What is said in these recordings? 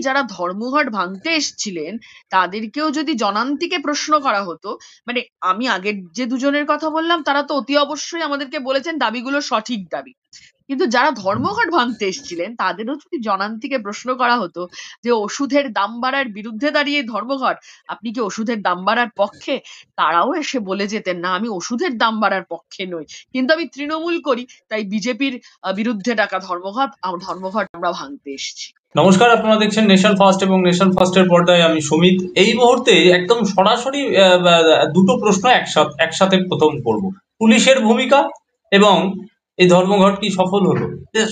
যারা ধর্মঘট ভাঙতে এসেছিলেন তাদেরকেও যদি জনান্তিকে প্রশ্ন করা হতো, মানে আমি আগের যে দুজনের কথা বললাম তারা তো অতি অবশ্যই আমাদেরকে বলেছেন দাবিগুলো সঠিক দাবি, কিন্তু যারা ধর্মঘট ভাঙতে এসেছিলেন তাদেরও যদি জনান্তিকে প্রশ্ন করা হতো যে ওষুধের দাম বাড়ার বিরুদ্ধে দাঁড়িয়ে ধর্মঘট, আপনি কি ওষুধের দাম বাড়ার পক্ষে, তারাও এসে বলে যেতেন না আমি ওষুধের দাম বাড়ার পক্ষে নই, কিন্তু আমি তৃণমূল করি তাই বিজেপির বিরুদ্ধে ডাকা ধর্মঘট আমরা ভাঙতে এসেছি। নমস্কার, আপনারা দেখছেন নেশন ফার্স্ট এবং নেশন ফার্স্টের পর্দায় আমি সুমিত। এই মুহূর্তে একদম সরাসরি দুটো প্রশ্ন একসাথে প্রথম করব। পুলিশের ভূমিকা এবং এই ধর্মঘট কি সফল হলো?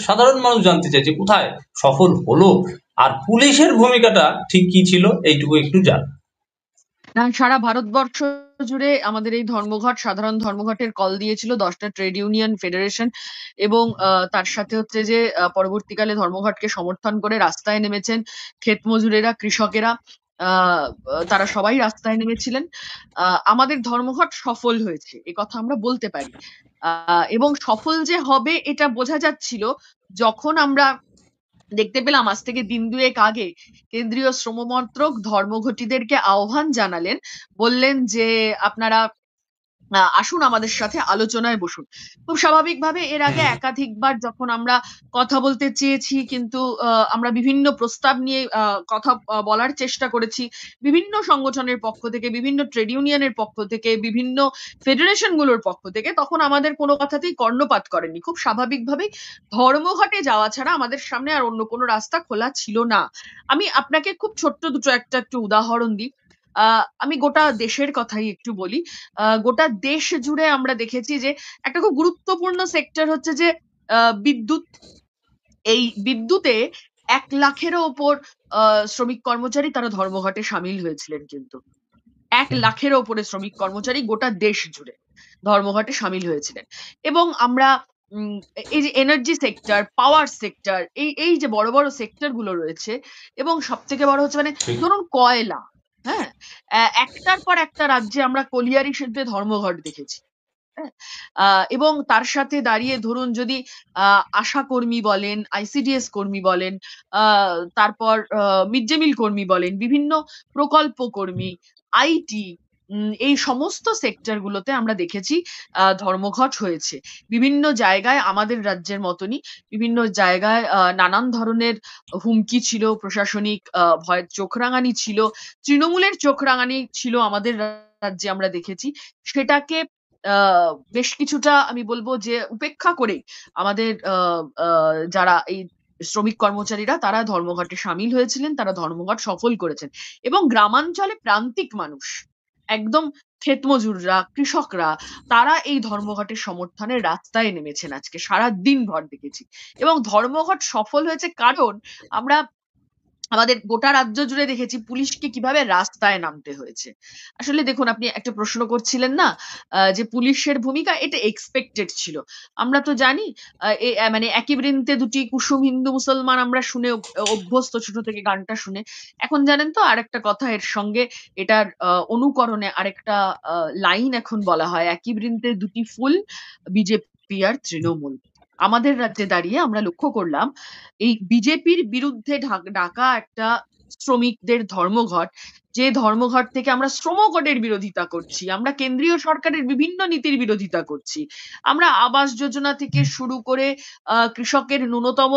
সাধারণ মানুষ জানতে চাইছে কোথায় সফল হলো, আর পুলিশের ভূমিকাটা ঠিক কি ছিল, এইটুকু একটু জান। সারা ভারতবর্ষ জুড়ে আমাদের এই ধর্মঘট, সাধারণ ধর্মঘটের কল দিয়েছিল 10টা ট্রেড ইউনিয়ন ফেডারেশন, এবং তার সাথে হচ্ছে যে পরবর্তীকালে ধর্মঘটকে সমর্থন করে রাস্তায় নেমেছেন ক্ষেত মজুরেরা, কৃষকেরা, তারা সবাই রাস্তায় নেমেছিলেন। আমাদের ধর্মঘট সফল হয়েছে এ কথা আমরা বলতে পারি, এবং সফল যে হবে এটা বোঝা যাচ্ছিল যখন আমরা দেখতে পেলাম আজ থেকে দিন দুয়েক আগে কেন্দ্রীয় শ্রম মন্ত্রক ধর্মঘটীদেরকে আহ্বান জানালেন, বললেন যে আপনারা আসুন আমাদের সাথে আলোচনায় বসুন। খুব স্বাভাবিকভাবে এর আগে একাধিকবার যখন আমরা কথা বলতে চেয়েছি, কিন্তু আমরা বিভিন্ন প্রস্তাব নিয়ে কথা বলার চেষ্টা করেছি, বিভিন্ন সংগঠনের পক্ষ থেকে, বিভিন্ন ট্রেড ইউনিয়নের পক্ষ থেকে, বিভিন্ন ফেডারেশন গুলোর পক্ষ থেকে, তখন আমাদের কোনো কথাতেই কর্ণপাত করেনি। খুব স্বাভাবিকভাবেই ধর্মঘটে যাওয়া ছাড়া আমাদের সামনে আর অন্য কোনো রাস্তা খোলা ছিল না। আমি আপনাকে খুব ছোট্ট দুটো একটু উদাহরণ দিই। আমি গোটা দেশের কথাই একটু বলি। গোটা দেশ জুড়ে আমরা দেখেছি যে একটা খুব গুরুত্বপূর্ণ সেক্টর হচ্ছে যে বিদ্যুৎ। এই বিদ্যুতে 1 লাখেরও ওপর শ্রমিক কর্মচারী তারা ধর্মঘটে সামিল হয়েছিলেন, কিন্তু 1 লাখেরও ওপরে শ্রমিক কর্মচারী গোটা দেশ জুড়ে ধর্মঘটে সামিল হয়েছিলেন। এবং আমরা এই যে এনার্জি সেক্টর, পাওয়ার সেক্টর, এই যে বড় বড় সেক্টর গুলো রয়েছে, এবং সব থেকে বড় হচ্ছে মানে ধরুন কয়লা, হ্যাঁ, একটার পর একটা রাজ্যে আমরা কলিয়ারি শিল্পে ধর্মঘট দেখেছি। এবং তার সাথে দাঁড়িয়ে ধরুন যদি আশা কর্মী বলেন, আইসিডিএস কর্মী বলেন, তারপর মিড ডে মিল কর্মী বলেন, বিভিন্ন প্রকল্প কর্মী, আইটি, এই সমস্ত সেক্টর গুলোতে আমরা দেখেছি ধর্মঘট হয়েছে। বিভিন্ন জায়গায় আমাদের রাজ্যের মতনই বিভিন্ন জায়গায় নানান ধরনের হুমকি ছিল, প্রশাসনিক ভয়ের চোখ রাঙানি ছিল, তৃণমূলের চোখ রাঙানি ছিল আমাদের রাজ্যে আমরা দেখেছি। সেটাকে বেশ কিছুটা আমি বলবো যে উপেক্ষা করে আমাদের যারা এই শ্রমিক কর্মচারীরা তারা ধর্মঘটে সামিল হয়েছিলেন, তারা ধর্মঘট সফল করেছেন। এবং গ্রামাঞ্চলে প্রান্তিক মানুষ, একদম ক্ষেত মজুররা, কৃষকরা, তারা এই ধর্মঘটের সমর্থনে রাস্তায় নেমেছেন আজকে সারা দিন ভর দেখেছি। এবং ধর্মঘট সফল হয়েছে কারণ আমরা আমাদের গোটা রাজ্য জুড়ে দেখেছি পুলিশকে কিভাবে রাস্তায় নামতে হয়েছে। আসলে দেখুন, আপনি একটা প্রশ্ন করছিলেন না যে পুলিশের ভূমিকা, এটা এক্সপেক্টেড ছিল। আমরা তো জানি মানে একই বৃন্তে দুটি কুসুম হিন্দু মুসলমান আমরা শুনে অভ্যস্ত ছোট থেকে গানটা শুনে। এখন জানেন তো আরেকটা কথা এর সঙ্গে, এটার অনুকরণে আরেকটা লাইন এখন বলা হয়, একই বৃন্তে দুটি ফুল, বিজেপি আর তৃণমূল। আমাদের রাজ্যে দাঁড়িয়ে আমরা লক্ষ্য করলাম এই বিজেপির বিরুদ্ধে ডাকা একটা শ্রমিকদের ধর্মঘট, যে ধর্মঘট থেকে আমরা শ্রম কোডের বিরোধিতা করছি, আমরা কেন্দ্রীয় সরকারের বিভিন্ন নীতির বিরোধিতা করছি, আমরা আবাস যোজনা থেকে শুরু করে কৃষকের ন্যূনতম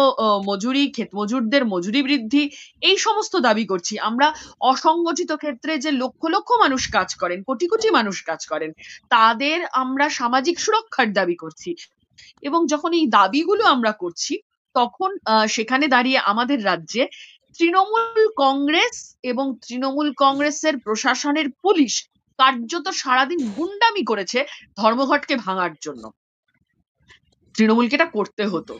মজুরি, ক্ষেত মজুরদের মজুরি বৃদ্ধি, এই সমস্ত দাবি করছি। আমরা অসংগঠিত ক্ষেত্রে যে লক্ষ লক্ষ মানুষ কাজ করেন, কোটি কোটি মানুষ কাজ করেন, তাদের আমরা সামাজিক সুরক্ষার দাবি করছি। এবং যখন এই দাবিগুলো আমরা করছি, তখন সেখানে দাঁড়িয়ে আমাদের রাজ্যে তৃণমূল কংগ্রেস এবং তৃণমূল কংগ্রেসের প্রশাসনের পুলিশ কার্যত সারাদিন গুন্ডামি করেছে ধর্মঘটকে ভাঙার জন্য। তৃণমূলকে এটা করতে হতো।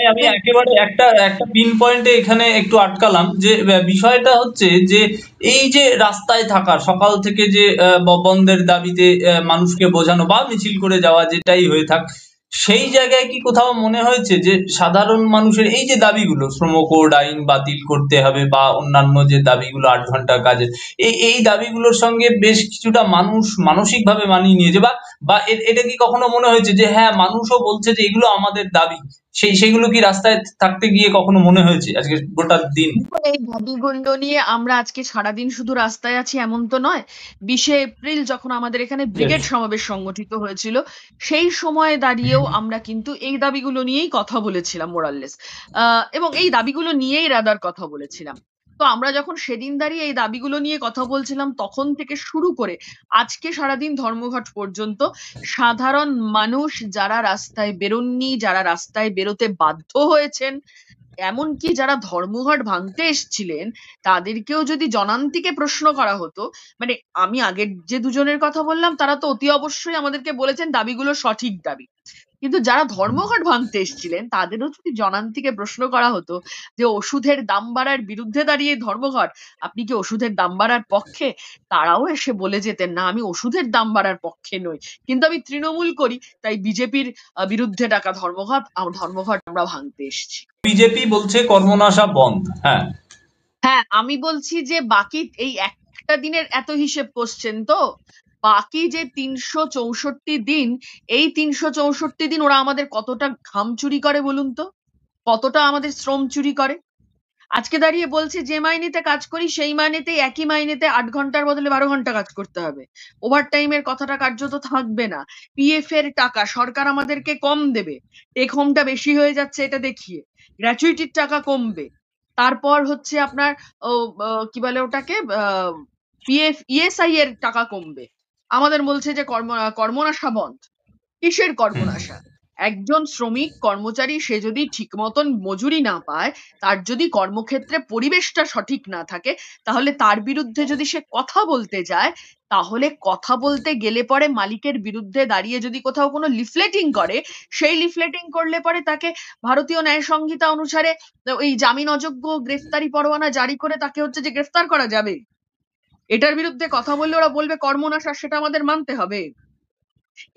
আমি একেবারে একটা পিন পয়েন্টে এখানে একটু আটকালাম, যে বিষয়টা হচ্ছে যে এই যে রাস্তায় থাকা, সকাল থেকে যে বন্ধের দাবিতে মানুষকে বোঝানো বা মিছিল করে যাওয়া, যেটাই হয়ে থাক, সেই জায়গায় কি কোথাও মনে হয়েছে যে সাধারণ মানুষের এই যে দাবিগুলো, শ্রম কোড আইন বাতিল করতে হবে বা অন্যান্য যে দাবিগুলো 8 ঘন্টা কাজের, এই দাবিগুলোর সঙ্গে বেশ কিছুটা মানুষ মানসিকভাবে মানিয়ে নিয়েছে, বা বা এটা কি কখনো মনে হয়েছে যে হ্যাঁ মানুষও বলছে যে এগুলো আমাদের দাবি, সেগুলো কি রাস্তায় থাকতে গিয়ে কখনো মনে হয়েছে আজকে গোটা দিন? দেখুন, এই দাবিগুলো নিয়ে আমরা আজকে সারাদিন শুধু রাস্তায় আছি এমন তো নয়। 20শে এপ্রিল যখন আমাদের এখানে ব্রিগেড সমাবেশ সংগঠিত হয়েছিল, সেই সময়ে দাঁড়িয়েও আমরা কিন্তু এই দাবিগুলো নিয়েই কথা বলেছিলাম মোরাললেস। এবং এই দাবিগুলো নিয়েই রাদার কথা বলেছিলাম। তো আমরা যখন সেদিন দাঁড়িয়ে এই দাবিগুলো নিয়ে কথা বলছিলাম, তখন থেকে শুরু করে আজকে সারাদিন ধর্মঘট পর্যন্ত সাধারণ মানুষ যারা রাস্তায় বেরোননি, যারা রাস্তায় বেরোতে বাধ্য হয়েছেন, এমনকি যারা ধর্মঘট ভাঙতে এসছিলেন, তাদেরকেও যদি জনান্তিকে প্রশ্ন করা হতো, মানে আমি আগের যে দুজনের কথা বললাম তারা তো অতি অবশ্যই আমাদেরকে বলেছেন দাবিগুলো সঠিক দাবি। কিন্তু যারা ধর্মঘট ভাঙতে এসছিলেন তাদেরও যদি জনান্তিকে প্রশ্ন করা হতো যে ওষুধের দাম বাড়ার বিরুদ্ধে দাঁড়িয়ে ধর্মঘট, আপনি কি ওষুধের দাম বাড়ার পক্ষে? তারাও এসে বলে যেতেন, না আমি ওষুধের দাম বাড়ার পক্ষে নই, কিন্তু আমি তৃণমূল করি, তাই বিজেপির বিরুদ্ধে ডাকা ধর্মঘট আমরা ভাঙতে এসেছি। বিজেপি বলছে কর্মনাশা বন্ধ। হ্যাঁ, হ্যাঁ, আমি বলছি যে বাকি এই একটা দিনের এত হিসেব করছেন তো, বাকি যে ৩৬৪ দিন, এই ৩৬৪ দিন ওরা আমাদের কতটা ঘাম চুরি করে বলুন তো? কতটা আমাদের শ্রম চুরি করে? আজকে দাঁড়িয়ে বলছে যে মাইনেতে কাজ করি সেই মাইনেতেই একই মাইনেতে ৮ ঘন্টার বদলে ১২ ঘন্টা কাজ করতে হবে। ওভারটাইমের কথাটা কার্যত থাকবে না। পিএফ এর টাকা সরকার আমাদেরকে কম দেবে। টেক হোমটা বেশি হয়ে যাচ্ছে এটা দেখিয়ে। গ্র্যাচুইটির টাকা কমবে। তারপর হচ্ছে আপনার ও কি বলে ওটাকে পিএফ ইএসআই এর টাকা কমবে। আমাদের বলছে যে কর্মনাশা বন্ধ। কিসের কর্মনাশা? একজন শ্রমিক কর্মচারী সে যদি ঠিক মতন মজুরি না পায়, তার যদি কর্মক্ষেত্রে পরিবেশটা সঠিক না থাকে, তাহলে তার বিরুদ্ধে যদি সে কথা বলতে যায়, তাহলে কথা বলতে গেলে পরে মালিকের বিরুদ্ধে দাঁড়িয়ে যদি কোথাও কোনো লিফলেটিং করে, সেই লিফলেটিং করলে পরে তাকে ভারতীয় ন্যায় সংহিতা অনুসারে ওই জামিন অযোগ্য গ্রেফতারি পরোয়ানা জারি করে তাকে হচ্ছে যে গ্রেফতার করা যাবে। এটার বিরুদ্ধে কথা বললে ওরা বলবে কর্মনাশা, সেটা আমাদের মানতে হবে।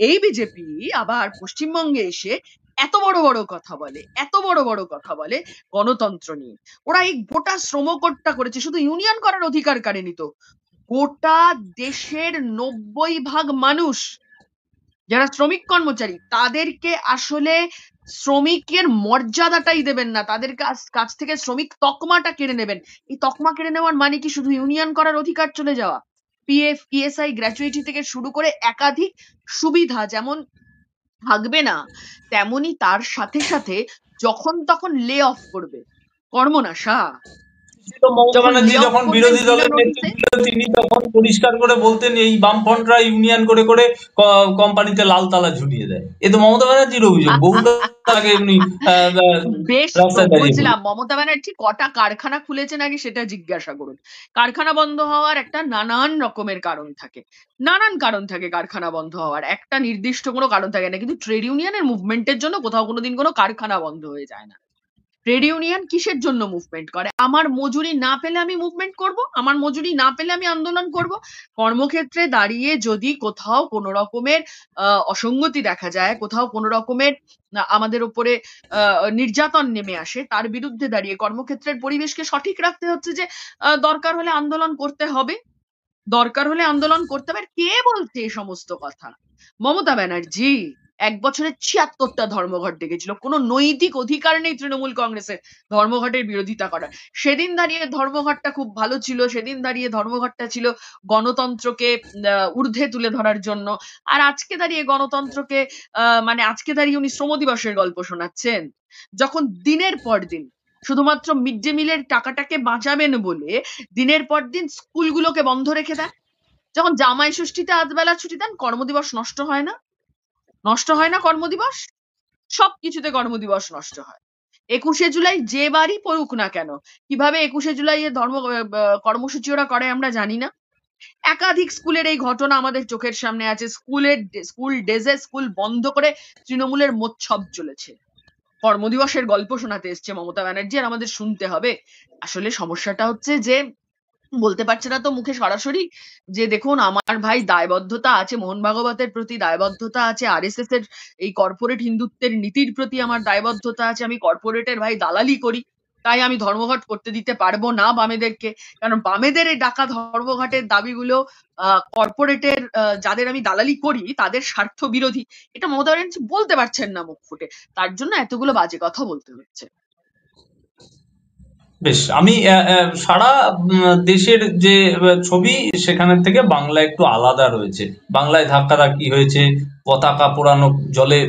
এই বিজেপি আবার পশ্চিমবঙ্গে এসে এত বড় বড় কথা বলে, এত বড় বড় কথা বলে গণতন্ত্র নিয়ে। ওরা এই গোটা শ্রম কোডটা করেছে, শুধু ইউনিয়ন করার অধিকার কারেনি তো, গোটা দেশের ৯০% মানুষ যারা শ্রমিক কর্মচারী তাদেরকে আসলে শ্রমিকের মর্যাদাটাই দেবেন না, তাদের কাছ থেকে শ্রমিক তকমাটা কেড়ে নেবেন। এই তকমা কেড়ে নেওয়ার মানে কি শুধু ইউনিয়ন করার অধিকার চলে যাওয়া? পিএফ, ইএসআই, গ্র্যাচুইটি থেকে শুরু করে একাধিক সুবিধা যেমন থাকবে না, তেমনি তার সাথে সাথে যখন তখন লে অফ করবে। কর্মনাশা। তো মমতা যখন ব্যানার্জি লে অফ যখন করবেন বিরোধী বিনা দলের নেত্রী নোটিসে, ছিলেন, তিনি তখন পরিষ্কার করে বলতেন এই বামফ্রন্টরা ইউনিয়ন করে করে কোম্পানিতে লাল তালা ঝুলিয়ে দেয়। এ তো মমতা ব্যানার্জির অভিযোগ, বহুকাল আগে উনি বেশ তো রাস্তায় দাঁড়িয়ে বুঝলাম, বলেন। মমতা ব্যানার্জি কটা কারখানা খুলেছেন আগে সেটা জিজ্ঞাসা করুন। কারখানা বন্ধ হওয়ার একটা নানান রকমের কারণ থাকে, নানান কারণ থাকে কারখানা বন্ধ হওয়ার, একটা নির্দিষ্ট কোনো কারণ থাকে না। কিন্তু ট্রেড ইউনিয়নের মুভমেন্টের জন্য কোথাও কোনোদিন কোনো কারখানা বন্ধ হয়ে যায় না। ট্রেড ইউনিয়ন কিসের জন্য মুভমেন্ট করে? আমার মজুরি না পেলে আমি মুভমেন্ট করব, আমার মজুরি না পেলে আমি আন্দোলন করব। কর্মক্ষেত্রে দাঁড়িয়ে যদি কোথাও কোনো রকমের অসঙ্গতি দেখা যায়, কোথাও কোনো রকমের আমাদের উপরে নির্যাতন নেমে আসে, তার বিরুদ্ধে দাঁড়িয়ে কর্মক্ষেত্রের পরিবেশকে সঠিক রাখতে হচ্ছে যে দরকার হলে আন্দোলন করতে হবে, দরকার হলে আন্দোলন করতে হবে। আর কে বলছে এই সমস্ত কথা? মমতা ব্যানার্জি ১ বছরে ৭৬টা ধর্মঘট ডেকেছিল। কোনো নৈতিক অধিকার নেই তৃণমূল কংগ্রেসের ধর্মঘটের বিরোধিতা করার। সেদিন দাঁড়িয়ে ধর্মঘটটা খুব ভালো ছিল। সেদিন দাঁড়িয়ে ধর্মঘটটা ছিল গণতন্ত্রকে ঊর্ধ্বে তুলে ধরার জন্য। আর আজকে দাঁড়িয়ে গণতন্ত্রকে মানে আজকে দাঁড়িয়ে উনি শ্রম দিবসের গল্প শোনাচ্ছেন। যখন দিনের পর দিন শুধুমাত্র মিড ডে মিলের টাকাটাকে বাঁচাবেন বলে দিনের পর দিন স্কুলগুলোকে বন্ধ রেখে দেন। যখন জামাই ষষ্ঠীতে আধবেলা ছুটি দেন, কর্মদিবস নষ্ট হয় না? নষ্ট হয় না কর্মদিবস? সবকিছুতে কর্মদিবস নষ্ট হয়। ২১শে জুলাই যে বারই পড়ুক না কেন, কিভাবে ২১শে জুলাই এর কর্মসূচি ওরা করে আমরা জানি না। একাধিক স্কুলের এই ঘটনা আমাদের চোখের সামনে আছে। স্কুল ডেজে স্কুল বন্ধ করে তৃণমূলের মোচ্ছব চলেছে। কর্মদিবসের গল্প শোনাতে এসছে মমতা ব্যানার্জি, আর আমাদের শুনতে হবে। আসলে সমস্যাটা হচ্ছে যে বলতে পারছে না তো মুখে সরাসরি যে দেখুন আমার ভাই দায়বদ্ধতা আছে, মোহন ভাগবতের প্রতি দায়বদ্ধতা আছে, আরএসএস এর এই কর্পোরেট হিন্দুত্বের নীতির প্রতি আমার দায়বদ্ধতা আছে, আমি কর্পোরেটের ভাই দালালি করি। তাই আমি ধর্মঘট করতে দিতে পারবো না বামেদেরকে। কারণ বামেদের এই ডাকা ধর্মঘটের দাবিগুলো কর্পোরেটের যাদের আমি দালালি করি তাদের স্বার্থ বিরোধী। এটা মমতা ব্যানার্জি বলতে পারছেন না মুখ ফুটে, তার জন্য এতগুলো বাজে কথা বলতে হচ্ছে। বেশ, আমি সারা দেশের যে ছবি সেখানের থেকে বাংলা একটু আলাদা রয়েছে। বাংলায় ধাক্কাধাক্কি হয়েছে, পতাকা পোড়ানো, জলে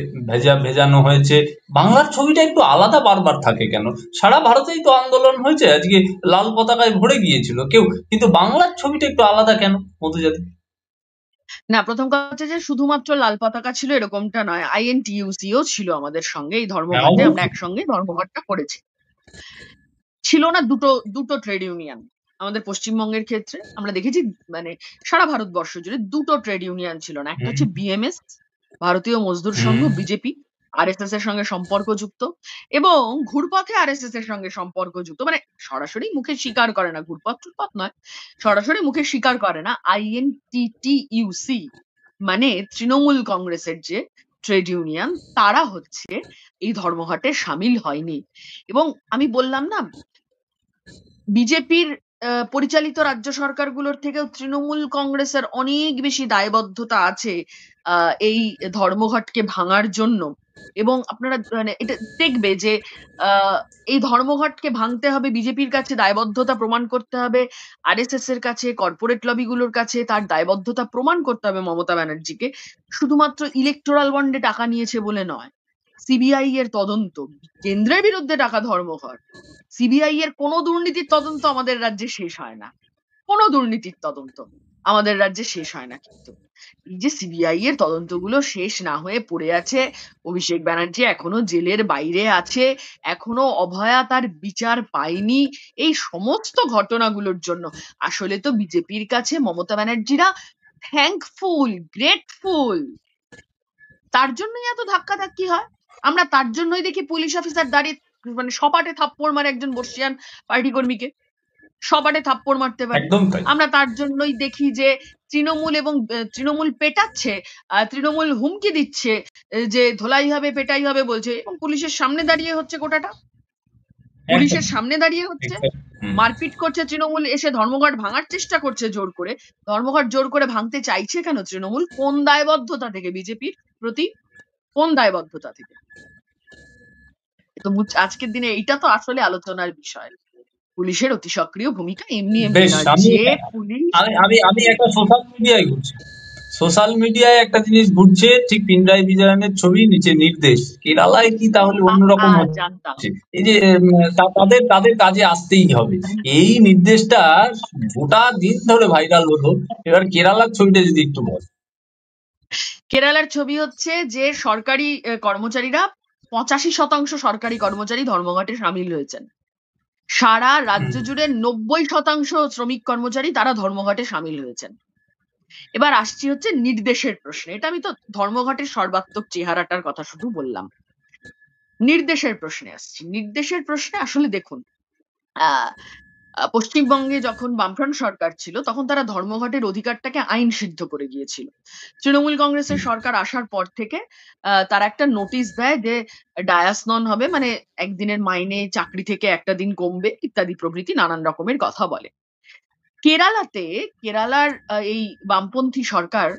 ভেজানো হয়েছে। বাংলার ছবিটা একটু আলাদা বারবার থাকে কেন? সারা ভারতেই তো আন্দোলন হয়েছে, আজকে লাল পতাকায় ভরে গিয়েছিল কেউ, কিন্তু বাংলার ছবিটা একটু আলাদা কেন মধুজাতি? না, প্রথম কথা হচ্ছে যে শুধুমাত্র লাল পতাকা ছিল এরকমটা নয়, আইএনটিইউসিও ছিল আমাদের সঙ্গে এই হ্যাঁ, ধর্মঘটে। আমরা অবশ্যই। একসঙ্গে ধর্মঘটটা করেছি। ছিল না দুটো দুটো ট্রেড ইউনিয়ন আমাদের পশ্চিমবঙ্গের ক্ষেত্রে। আমরা দেখেছি মানে সারা ভারতবর্ষ জুড়ে দুটো ট্রেড ইউনিয়ন ছিল না। একটা হুম, হচ্ছে বিএমএস, ভারতীয় মজদুর সংঘ, হুম, বিজেপি আরএসএস এর সঙ্গে সম্পর্কযুক্ত, এবং ঘুরপথে আরএসএস এর সঙ্গে সম্পর্কযুক্ত, মানে সরাসরি মুখে স্বীকার করে না, ঘুরপথ টুরপথ নয়, সরাসরি মুখে স্বীকার করে না। আইএনটিটিইউসি মানে তৃণমূল কংগ্রেসের যে ট্রেড ইউনিয়ন, তারা হচ্ছে এই ধর্মঘটে সামিল হয়নি। এবং আমি বললাম না, বিজেপির পরিচালিত রাজ্য সরকারগুলোর থেকেও তৃণমূল কংগ্রেসের অনেক বেশি দায়বদ্ধতা আছে এই ধর্মঘটকে ভাঙার জন্য। এবং আপনারা মানে এটা দেখবে যে এই ধর্মঘটকে ভাঙতে হবে, বিজেপির কাছে দায়বদ্ধতা প্রমাণ করতে হবে, আরএসএস এর কাছে, কর্পোরেট লবিগুলোর কাছে তার দায়বদ্ধতা প্রমাণ করতে হবে মমতা ব্যানার্জিকে। শুধুমাত্র ইলেকটোরাল বন্ডে টাকা নিয়েছে বলে নয়, সিবিআই এর তদন্ত, কেন্দ্রের বিরুদ্ধে টাকা ধর্মঘট, সিবিআই এর কোনো দুর্নীতির তদন্ত আমাদের রাজ্যে শেষ হয় না, কোনো দুর্নীতির তদন্ত আমাদের রাজ্যে শেষ হয় না। কিন্তু এই যে সিবিআই এর তদন্তগুলো শেষ না হয়ে পড়ে আছে, অভিষেক ব্যানার্জি এখনো জেলের বাইরে আছে, এখনো অভয়া তার বিচার পায়নি, এই সমস্ত ঘটনাগুলোর জন্য আসলে তো বিজেপির কাছে মমতা ব্যানার্জিরা থ্যাঙ্কফুল, গ্রেটফুল। তার জন্যই এত ধাক্কাধাক্কি হয়। আমরা তার জন্যই দেখি পুলিশ অফিসার দাঁড়িয়ে মানে সপাটে থাপ্পড় মারে একজন বর্ষিয়ান পার্টি কর্মীকে, সপাটে থাপ্পড় মারতে পারে। একদম তাই। আমরা তার জন্যই দেখি যে তৃণমূল এবং তৃণমূল পেটাচ্ছে, তৃণমূল হুমকি দিচ্ছে যে ধোলাই হবে, পেটাই হবে বলছে, এবং পুলিশের সামনে দাঁড়িয়ে হচ্ছে গোটাটা, একদম। পুলিশের সামনে দাঁড়িয়ে হচ্ছে, Exactly. হুম। মারপিট করছে তৃণমূল, এসে ধর্মঘট ভাঙার চেষ্টা করছে জোর করে। ধর্মঘট জোর করে ভাঙতে চাইছে কেন তৃণমূল? কোন দায়বদ্ধতা থেকে বিজেপির প্রতি? কোন দায়বদ্ধতা থেকে? তো আজকের দিনে এইটা তো আসলে আলোচনার বিষয়। পুলিশের অতি সক্রিয় ভূমিকা এমনি এমনি বেশ, নয়, আমি যে পুলিশ আমি আমি আমি একটা সোশ্যাল মিডিয়ায় একটা জিনিস ঘুরছে, ঠিক পিনরাই বিজয়নের ছবি, নিচে নির্দেশ। কেরালায় কি তাহলে অন্যরকম জানতাম। হচ্ছে? এই যে তাদের তাদের কাজে আসতেই হবে, এই নির্দেশটা গোটা দিন ধরে ভাইরাল হলো। এবার কেরালার ছবিটা যদি একটু বল। কেরালার ছবি হচ্ছে যে সরকারি কর্মচারীরা 85% সরকারি কর্মচারী ধর্মঘটে সামিল হয়েছেন। সারা রাজ্য হুম, জুড়ে 90% শ্রমিক কর্মচারী তারা ধর্মঘটে সামিল হয়েছেন। এবার আসছি হচ্ছে নির্দেশের প্রশ্নে। এটা আমি তো ধর্মঘটের সর্বাত্মক চেহারাটার কথা শুধু বললাম। নির্দেশের প্রশ্নে আসছি। নির্দেশের প্রশ্নে আসলে দেখুন, আহ পশ্চিমবঙ্গে যখন বামফ্রন্ট সরকার ছিল তখন তারা ধর্মঘটের অধিকারটাকে আইন সিদ্ধ করে গিয়েছিল। তৃণমূল কংগ্রেসের সরকার আসার পর থেকে তারা একটা নোটিশ দেয় যে ডায়াস নন হবে, মানে একদিনের মাইনে চাকরি থেকে একটা দিন কমবে, ইত্যাদি প্রভৃতি নানান রকমের কথা বলে। কেরালাতে, কেরালার এই বামপন্থী সরকার,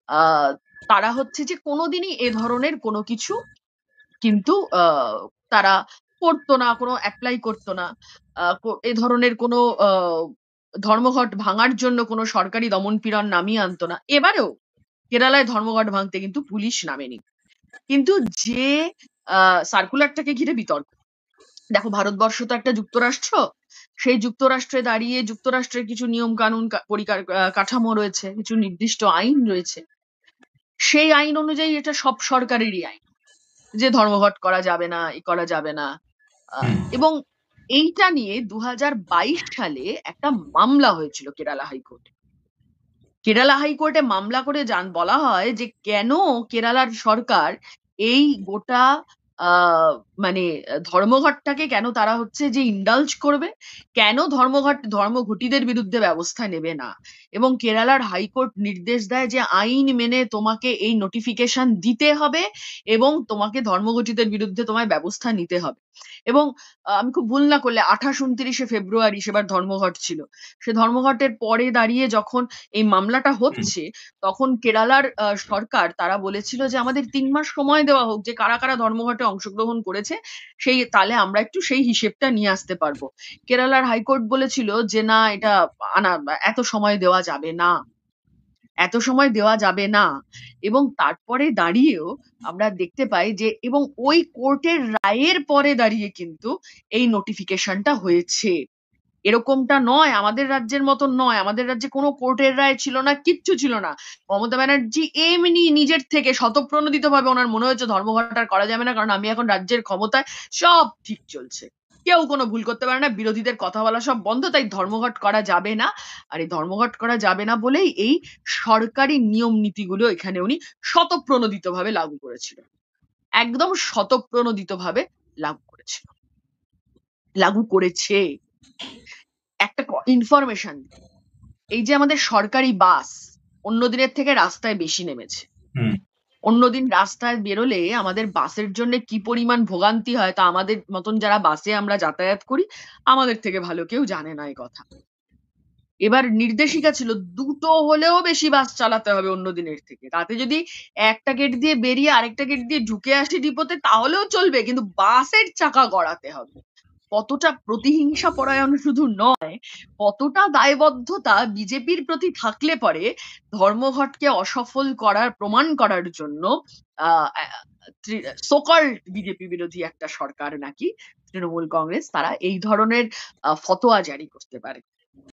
আহ তারা হচ্ছে যে কোনোদিনই এ ধরনের কোনো কিছু কিন্তু তারা করতো না, কোনো অ্যাপ্লাই করতো না। এ ধরনের কোনো ধর্মঘট ভাঙার জন্য কোনো সরকারি দমনপীড়ন নামিয়ে আনতো না। এবারেও কেরালায় ধর্মঘট ভাঙতে কিন্তু পুলিশ নামেনি। কিন্তু যে সার্কুলারটাকে ঘিরে বিতর্ক, দেখো ভারতবর্ষ তো একটা যুক্তরাষ্ট্র, সেই যুক্তরাষ্ট্রে দাঁড়িয়ে যুক্তরাষ্ট্রের কিছু নিয়ম কানুন কাঠামো রয়েছে, কিছু নির্দিষ্ট আইন রয়েছে। সেই আইন অনুযায়ী এটা সব সরকারেরই আইন যে ধর্মঘট করা যাবে না, ই করা যাবে না। হুম, এবং এইটা নিয়ে 2022 সালে একটা মামলা হয়েছিল কেরালা হাইকোর্টে। কেরালা হাইকোর্টে মামলা করে বলা হয় যে কেন কেরালার সরকার এই গোটা আহ মানে ধর্মঘটটাকে কেন তারা হচ্ছে যে ইন্ডালজ করবে, কেন ধর্মঘটীদের বিরুদ্ধে ব্যবস্থা নেবে না। এবং কেরালার হাইকোর্ট নির্দেশ দেয় যে আইন মেনে তোমাকে এই নোটিফিকেশন দিতে হবে এবং তোমাকে ধর্মঘটীদের বিরুদ্ধে তোমায় ব্যবস্থা নিতে হবে। এবং আমি খুব ভুল না করলে ২৮-২৯ ফেব্রুয়ারি সেবার ধর্মঘট ছিল। সে ধর্মঘটের পরে দাঁড়িয়ে যখন এই মামলাটা হুম, হচ্ছে, তখন কেরালার সরকার তারা বলেছিল যে আমাদের ৩ মাস সময় দেওয়া হোক, যে কারা, কারা ধর্মঘটে অংশগ্রহণ করেছে তাহলে আমরা একটু সেই হিসেবটা নিয়ে আসতে পারবো। কেরালার হাইকোর্ট বলেছিল যে না, এটা আনা এত সময় দেওয়া যাবে না। এত সময় দেওয়া যাবে না। এবং তারপরে দাঁড়িয়েও আমরা দেখতে পাই যে, এবং ওই কোর্টের রায়ের পরে দাঁড়িয়ে কিন্তু এই নোটিফিকেশনটা হয়েছে। এরকমটা নয়, আমাদের রাজ্যের মতন নয়। আমাদের রাজ্যে কোনো কোর্টের রায় ছিল না, কিচ্ছু ছিল না। মমতা ব্যানার্জি এমনি নিজের থেকে স্বতঃপ্রণোদিতভাবে ওনার মনে হয়েছে ধর্মঘট আর করা যাবে না, কারণ আমি এখন রাজ্যের ক্ষমতায়, সব ঠিক চলছে। কেউ কোনো ভুল করতে পারে না, বিরোধীদের কথা বলা সব বন্ধ, তাই ধর্মঘট করা যাবে না। আর এই ধর্মঘট করা যাবে না বলেই এই সরকারি নিয়ম নীতিগুলো এখানে উনি স্বতঃপ্রণোদিতভাবে লাগু করেছিল। একদম স্বতঃপ্রণোদিতভাবে লাগু করেছিল। লাগু করেছে। একটা ইনফরমেশন, এই যে আমাদের সরকারি বাস অন্য দিনের থেকে রাস্তায় বেশি নেমেছে। হুম, অন্যদিন রাস্তায় বেরোলে আমাদের বাসের জন্য কি পরিমাণ ভোগান্তি হয়, তা আমাদের মতন যারা বাসে আমরা যাতায়াত করি, আমাদের থেকে ভালো কেউ জানে না এই কথা। এবার নির্দেশিকা ছিল ২ হলেও বেশি বাস চালাতে হবে অন্য দিনের থেকে। তাতে যদি একটা গেট দিয়ে বেরিয়ে আরেকটা গেট দিয়ে ঢুকে আসি ডিপোতে তাহলেও চলবে, কিন্তু বাসের চাকা গড়াতে হবে। কতটা প্রতিহিংসা পরায়ণ শুধু নয়, কতটা দায়বদ্ধতা বিজেপির প্রতি থাকলে পরে ধর্মঘটকে অসফল করার প্রমাণ করার জন্য সোকল্ড বিজেপি বিরোধী একটা সরকার নাকি তৃণমূল কংগ্রেস, তারা এই ধরনের ফতোয়া জারি করতে পারে।